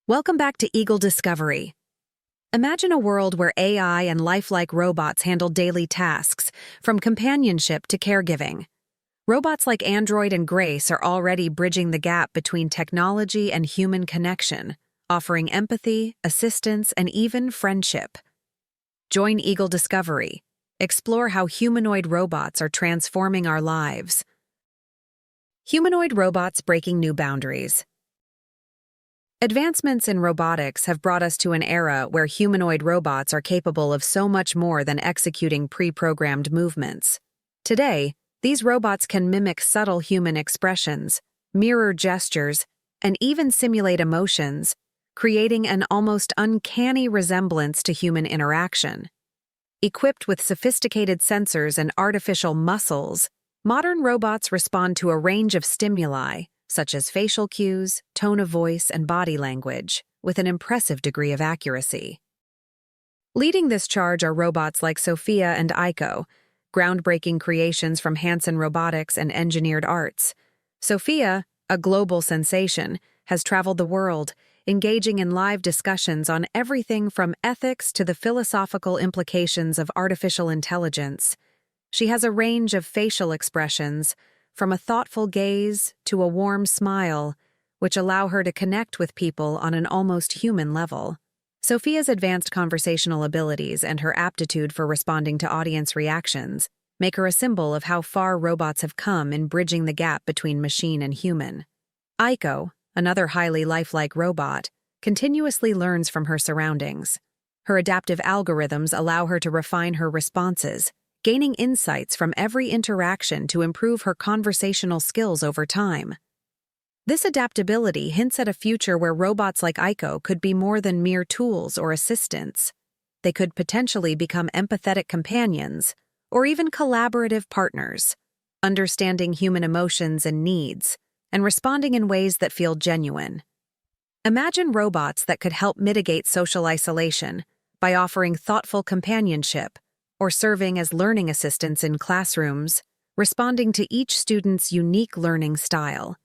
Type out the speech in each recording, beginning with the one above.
Welcome back to Eagle Discovery. Imagine a world where AI and lifelike robots handle daily tasks, from companionship to caregiving. Robots like Android and Grace are already bridging the gap between technology and human connection, offering empathy, assistance, and even friendship. Join Eagle Discovery. Explore how humanoid robots are transforming our lives. Humanoid robots breaking new boundaries. Advancements in robotics have brought us to an era where humanoid robots are capable of so much more than executing pre-programmed movements. Today, these robots can mimic subtle human expressions, mirror gestures, and even simulate emotions, creating an almost uncanny resemblance to human interaction. Equipped with sophisticated sensors and artificial muscles, modern robots respond to a range of stimuli, such as facial cues, tone of voice, and body language, with an impressive degree of accuracy. Leading this charge are robots like Sophia and Aiko, groundbreaking creations from Hanson Robotics and Engineered Arts. Sophia, a global sensation, has traveled the world, engaging in live discussions on everything from ethics to the philosophical implications of artificial intelligence. She has a range of facial expressions, from a thoughtful gaze to a warm smile, which allow her to connect with people on an almost human level. Sophia's advanced conversational abilities and her aptitude for responding to audience reactions make her a symbol of how far robots have come in bridging the gap between machine and human. Aiko, another highly lifelike robot, continuously learns from her surroundings. Her adaptive algorithms allow her to refine her responses, gaining insights from every interaction to improve her conversational skills over time. This adaptability hints at a future where robots like Aiko could be more than mere tools or assistants. They could potentially become empathetic companions, or even collaborative partners, understanding human emotions and needs, and responding in ways that feel genuine. Imagine robots that could help mitigate social isolation by offering thoughtful companionship, or serving as learning assistants in classrooms, responding to each student's unique learning style.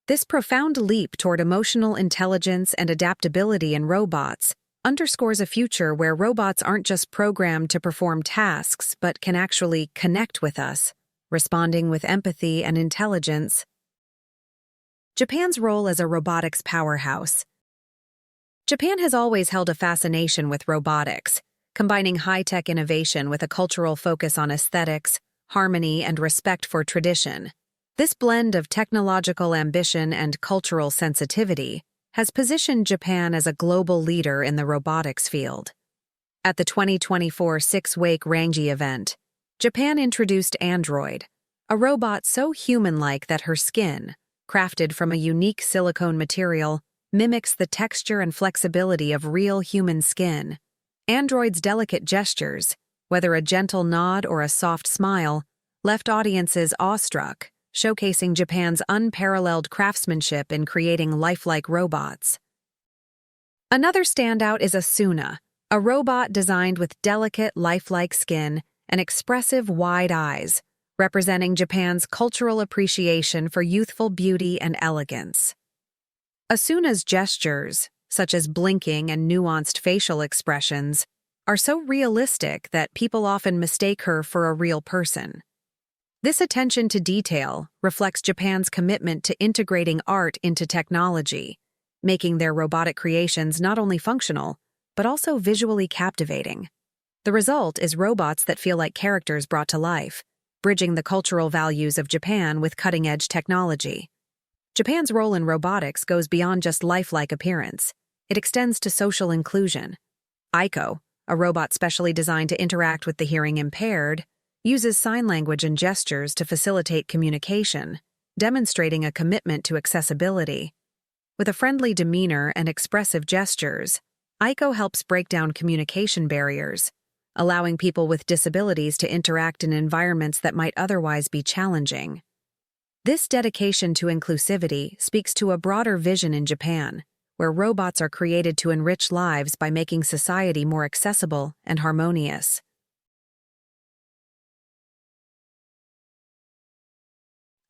This profound leap toward emotional intelligence and adaptability in robots underscores a future where robots aren't just programmed to perform tasks but can actually connect with us, responding with empathy and intelligence. Japan's role as a robotics powerhouse. Japan has always held a fascination with robotics, combining high-tech innovation with a cultural focus on aesthetics, harmony, and respect for tradition. This blend of technological ambition and cultural sensitivity has positioned Japan as a global leader in the robotics field. At the 2024 S.3.X Rangi event, Japan introduced Android, a robot so human-like that her skin, crafted from a unique silicone material, mimics the texture and flexibility of real human skin. Android's delicate gestures, whether a gentle nod or a soft smile, left audiences awestruck, showcasing Japan's unparalleled craftsmanship in creating lifelike robots. Another standout is Asuna, a robot designed with delicate, lifelike skin and expressive wide eyes, representing Japan's cultural appreciation for youthful beauty and elegance. Asuna's gestures, such as blinking and nuanced facial expressions, are so realistic that people often mistake her for a real person. This attention to detail reflects Japan's commitment to integrating art into technology, making their robotic creations not only functional, but also visually captivating. The result is robots that feel like characters brought to life, bridging the cultural values of Japan with cutting-edge technology. Japan's role in robotics goes beyond just lifelike appearance. It extends to social inclusion. Aiko, a robot specially designed to interact with the hearing impaired, uses sign language and gestures to facilitate communication, demonstrating a commitment to accessibility. With a friendly demeanor and expressive gestures, Aiko helps break down communication barriers, allowing people with disabilities to interact in environments that might otherwise be challenging. This dedication to inclusivity speaks to a broader vision in Japan, where robots are created to enrich lives by making society more accessible and harmonious.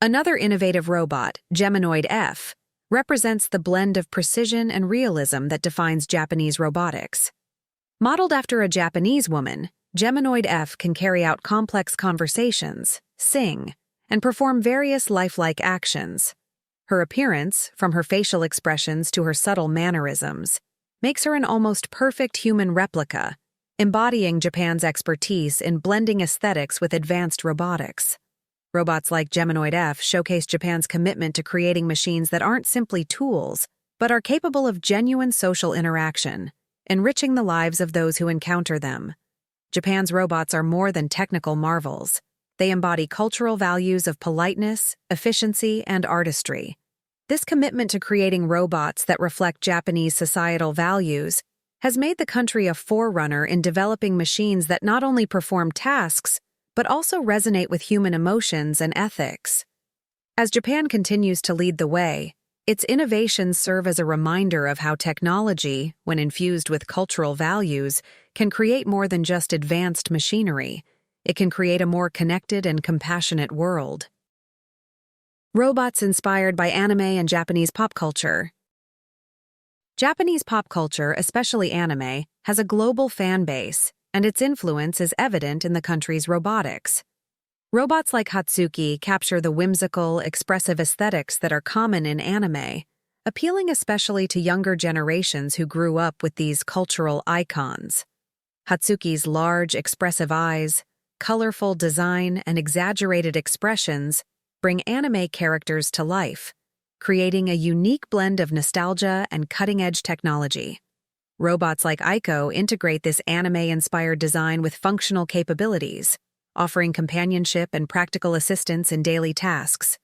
Another innovative robot, Humanoid F, represents the blend of precision and realism that defines Japanese robotics. Modeled after a Japanese woman, Humanoid F can carry out complex conversations, sing, and perform various lifelike actions. Her appearance, from her facial expressions to her subtle mannerisms, makes her an almost perfect human replica, embodying Japan's expertise in blending aesthetics with advanced robotics. Robots like Humanoid F showcase Japan's commitment to creating machines that aren't simply tools, but are capable of genuine social interaction, enriching the lives of those who encounter them. Japan's robots are more than technical marvels. They embody cultural values of politeness, efficiency, and artistry. This commitment to creating robots that reflect Japanese societal values has made the country a forerunner in developing machines that not only perform tasks, but also resonate with human emotions and ethics. As Japan continues to lead the way, its innovations serve as a reminder of how technology, when infused with cultural values, can create more than just advanced machinery. It can create a more connected and compassionate world. Robots inspired by anime and Japanese pop culture. Japanese pop culture, especially anime, has a global fan base, and its influence is evident in the country's robotics. Robots like Hatsuki capture the whimsical, expressive aesthetics that are common in anime, appealing especially to younger generations who grew up with these cultural icons. Hatsuki's large, expressive eyes, colorful design, and exaggerated expressions bring anime characters to life, creating a unique blend of nostalgia and cutting-edge technology. Robots like Aiko integrate this anime-inspired design with functional capabilities, offering companionship and practical assistance in daily tasks.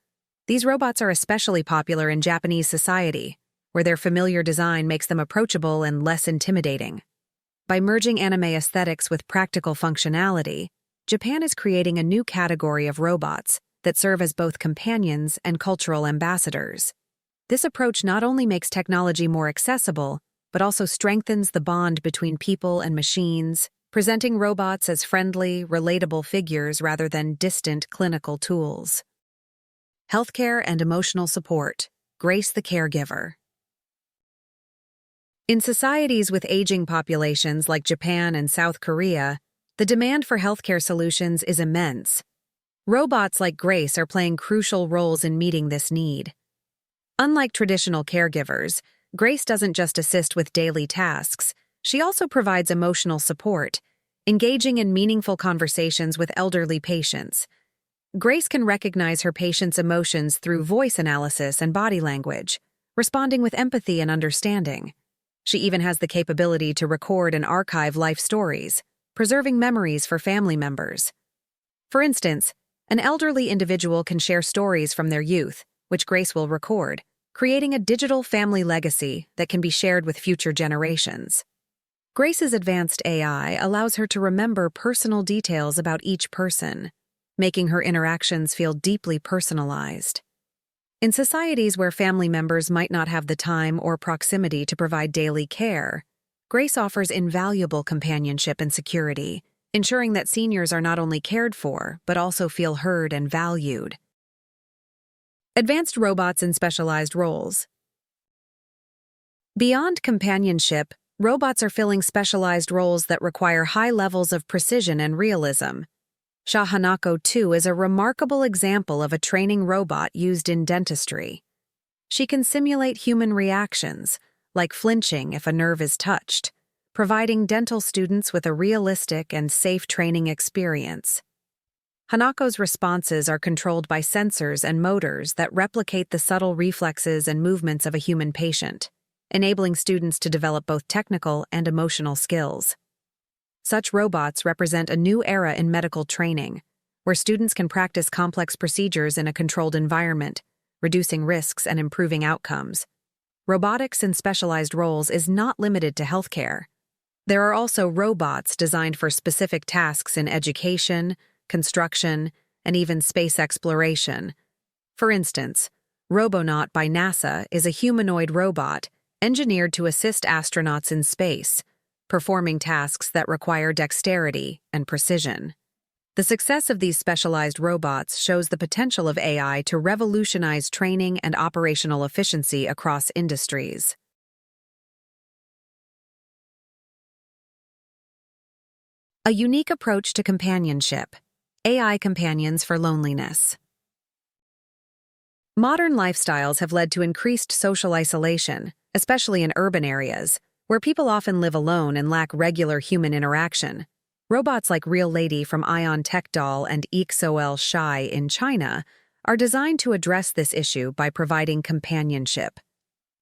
These robots are especially popular in Japanese society, where their familiar design makes them approachable and less intimidating. By merging anime aesthetics with practical functionality, Japan is creating a new category of robots that serve as both companions and cultural ambassadors. This approach not only makes technology more accessible, but also strengthens the bond between people and machines, presenting robots as friendly, relatable figures rather than distant clinical tools. Healthcare and emotional support. Grace the caregiver. In societies with aging populations like Japan and South Korea, the demand for healthcare solutions is immense. Robots like Grace are playing crucial roles in meeting this need. Unlike traditional caregivers, Grace doesn't just assist with daily tasks, she also provides emotional support, engaging in meaningful conversations with elderly patients. Grace can recognize her patients' emotions through voice analysis and body language, responding with empathy and understanding. She even has the capability to record and archive life stories, preserving memories for family members. For instance, an elderly individual can share stories from their youth, which Grace will record, creating a digital family legacy that can be shared with future generations. Grace's advanced AI allows her to remember personal details about each person, making her interactions feel deeply personalized. In societies where family members might not have the time or proximity to provide daily care, Grace offers invaluable companionship and security, ensuring that seniors are not only cared for, but also feel heard and valued. Advanced robots in specialized roles. Beyond companionship, robots are filling specialized roles that require high levels of precision and realism. Hanako 2 is a remarkable example of a training robot used in dentistry. She can simulate human reactions, like flinching if a nerve is touched, providing dental students with a realistic and safe training experience. Hanako's responses are controlled by sensors and motors that replicate the subtle reflexes and movements of a human patient, enabling students to develop both technical and emotional skills. Such robots represent a new era in medical training, where students can practice complex procedures in a controlled environment, reducing risks and improving outcomes. Robotics in specialized roles is not limited to healthcare. There are also robots designed for specific tasks in education, construction, and even space exploration. For instance, Robonaut by NASA is a humanoid robot engineered to assist astronauts in space, performing tasks that require dexterity and precision. The success of these specialized robots shows the potential of AI to revolutionize training and operational efficiency across industries. A unique approach to companionship. AI companions for loneliness. Modern lifestyles have led to increased social isolation, especially in urban areas, where people often live alone and lack regular human interaction. Robots like Real Lady from Ion Tech Doll and XOL Shy in China are designed to address this issue by providing companionship.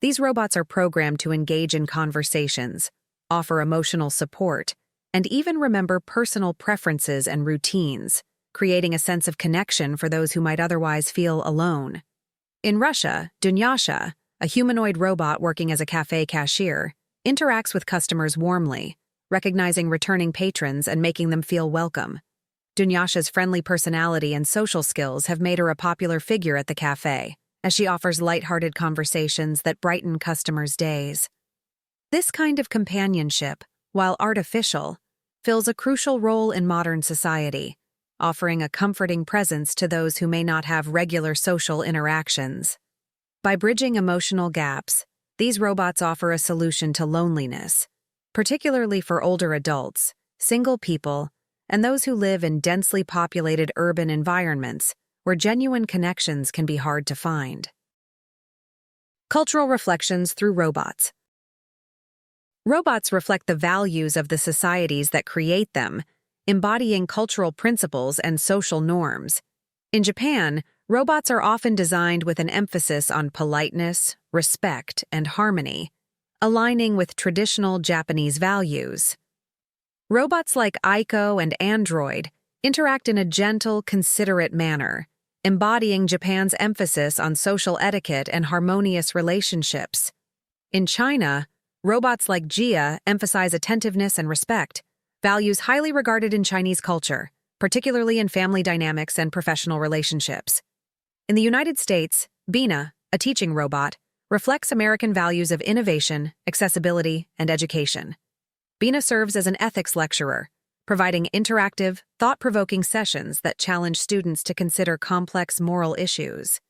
These robots are programmed to engage in conversations, offer emotional support, and even remember personal preferences and routines, creating a sense of connection for those who might otherwise feel alone. In Russia, Dunyasha, a humanoid robot working as a cafe cashier, interacts with customers warmly, recognizing returning patrons and making them feel welcome. Dunyasha's friendly personality and social skills have made her a popular figure at the cafe, as she offers lighthearted conversations that brighten customers' days. This kind of companionship, while artificial, fills a crucial role in modern society, offering a comforting presence to those who may not have regular social interactions. By bridging emotional gaps, these robots offer a solution to loneliness, particularly for older adults, single people, and those who live in densely populated urban environments where genuine connections can be hard to find. Cultural reflections through robots. Robots reflect the values of the societies that create them, embodying cultural principles and social norms. In Japan, robots are often designed with an emphasis on politeness, respect, and harmony, aligning with traditional Japanese values. Robots like Aiko and Android interact in a gentle, considerate manner, embodying Japan's emphasis on social etiquette and harmonious relationships. In China, robots like Jia emphasize attentiveness and respect, values highly regarded in Chinese culture, particularly in family dynamics and professional relationships. In the United States, Bina, a teaching robot, reflects American values of innovation, accessibility, and education. Bina serves as an ethics lecturer, providing interactive, thought-provoking sessions that challenge students to consider complex moral issues.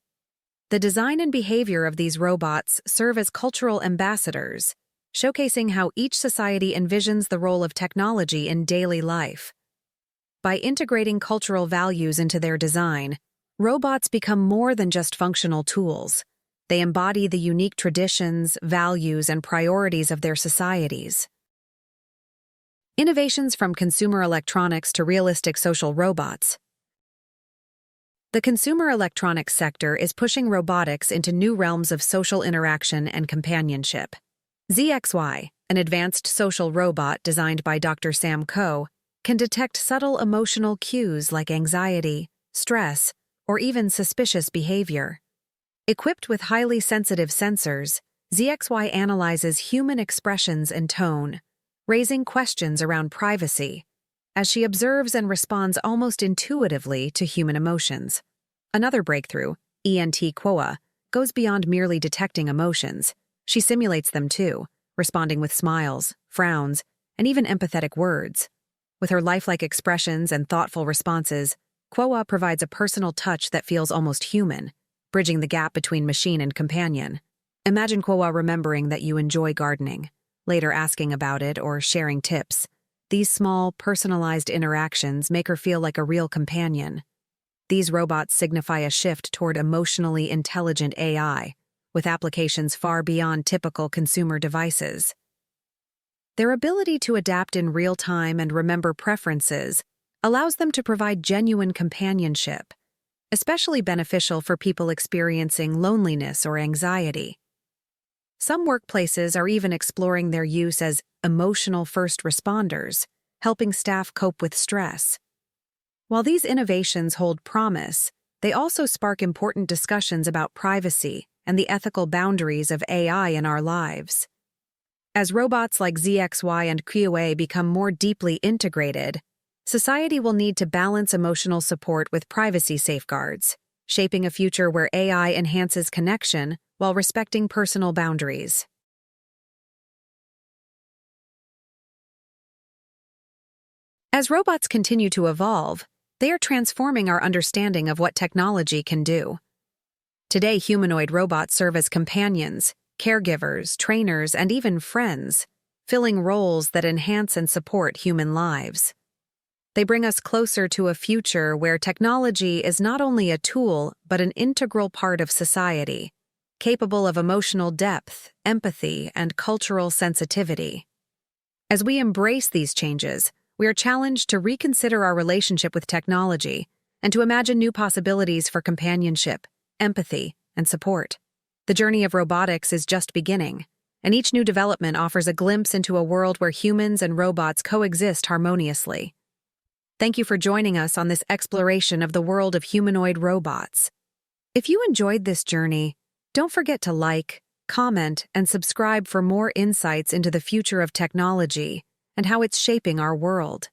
The design and behavior of these robots serve as cultural ambassadors, showcasing how each society envisions the role of technology in daily life. By integrating cultural values into their design, robots become more than just functional tools. They embody the unique traditions, values, and priorities of their societies. Innovations from consumer electronics to realistic social robots. The consumer electronics sector is pushing robotics into new realms of social interaction and companionship. S.3.X, an advanced social robot designed by Dr. Sam Coe, can detect subtle emotional cues like anxiety, stress, or even suspicious behavior. Equipped with highly sensitive sensors, S.3.X analyzes human expressions and tone, raising questions around privacy, as she observes and responds almost intuitively to human emotions. Another breakthrough, ENT-Quoa, goes beyond merely detecting emotions. She simulates them too, responding with smiles, frowns, and even empathetic words. With her lifelike expressions and thoughtful responses, Quoa provides a personal touch that feels almost human, bridging the gap between machine and companion. Imagine Quoa remembering that you enjoy gardening, later asking about it or sharing tips. These small, personalized interactions make her feel like a real companion. These robots signify a shift toward emotionally intelligent AI, with applications far beyond typical consumer devices. Their ability to adapt in real time and remember preferences allows them to provide genuine companionship, especially beneficial for people experiencing loneliness or anxiety. Some workplaces are even exploring their use as emotional first responders, helping staff cope with stress. While these innovations hold promise, they also spark important discussions about privacy and the ethical boundaries of AI in our lives. As robots like S.3.X and Quoa become more deeply integrated, society will need to balance emotional support with privacy safeguards, shaping a future where AI enhances connection while respecting personal boundaries. As robots continue to evolve, They are transforming our understanding of what technology can do. Today, humanoid robots serve as companions, caregivers, trainers, and even friends, filling roles that enhance and support human lives. They bring us closer to a future where technology is not only a tool but an integral part of society, capable of emotional depth, empathy, and cultural sensitivity. As we embrace these changes, we are challenged to reconsider our relationship with technology and to imagine new possibilities for companionship, empathy, and support. The journey of robotics is just beginning, and each new development offers a glimpse into a world where humans and robots coexist harmoniously. Thank you for joining us on this exploration of the world of humanoid robots. If you enjoyed this journey, don't forget to like, comment, and subscribe for more insights into the future of technology and how it's shaping our world.